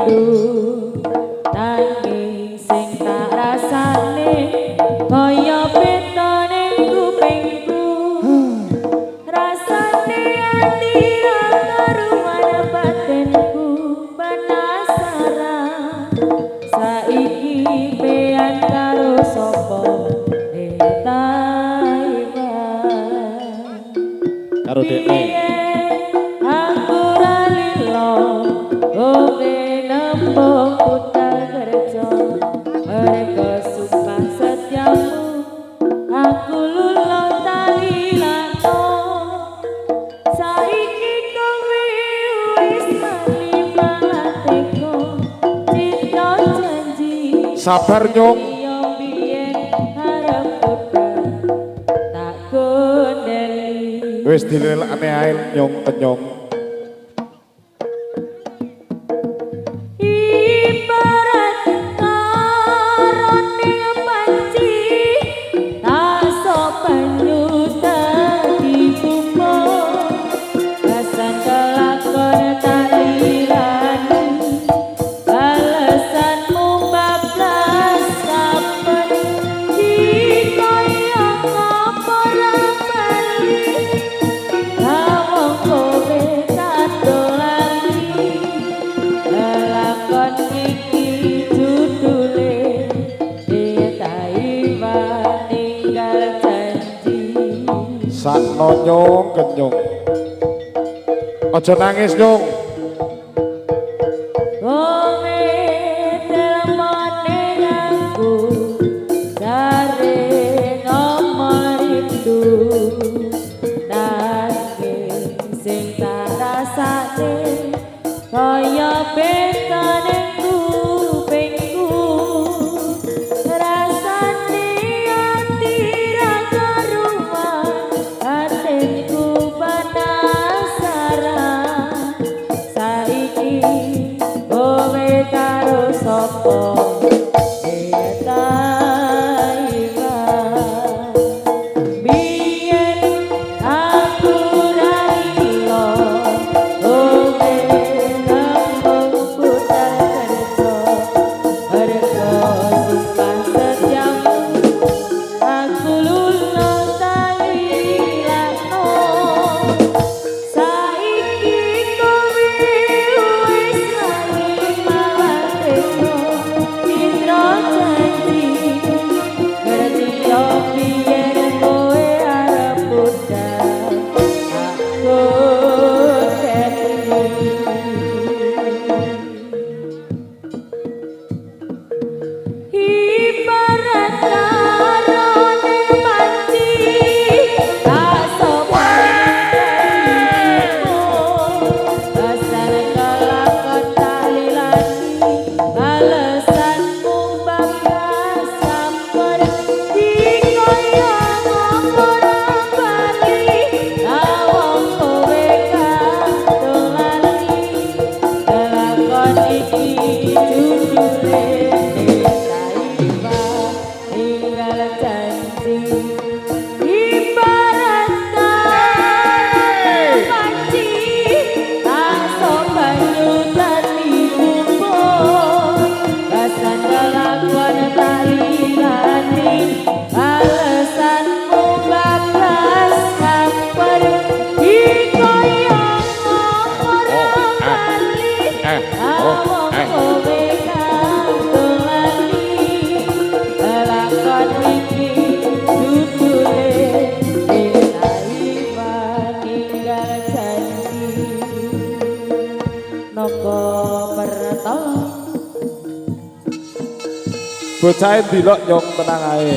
rindu nanging sing tak rasane kaya betane kupingku rasane ati karuan batinku penasaran saiki pean karo sapa karo dekne aku ralilo oke nembok putar kerja mereka sumpah setiamu aku luluh tali lato saiki kowe wis mali malah teko cinta janji sabar nyong yang biyen harap putar tak gondeli wis dilelakne ae nyong kenyong ibarat karone panci tak sopan dadi bumbu rasan kelakon tak lirani balesanmu bablas kapan dikaya ngapora bali awang kowe kadolani lelakon iki judule Taiwa tinggal janji sakno nyong kenyong aja nangis nyong kowe telemone aku cari nomor itu nanging sing tak rasane kaya betane kupingku rasane ati ra karuan atinku penasaran saiki kowe karo sapa biyen aku ralilo kowe nembok putar kerja merga sumpah setiamu aku luluh tali lato saiki kowe wis lali malah teko citra janji ngerti yo biyen kowe arep budal aku ibarat karone panci tak sopan dasar kelakon tali lagi balesanmu bablas sampur dikaya ngapora bali awang kowe kadolani kelakon iki judule tinggal janji ibarat karone panci tak sopan dadi bumbu rasan kelakon tak lirani balesanmu bablas kabar dikaya ngapora bali awang kowe kadolani lakon iki judule Taiwa tinggal janji noko perto bocahe ndelok nyong tenang ae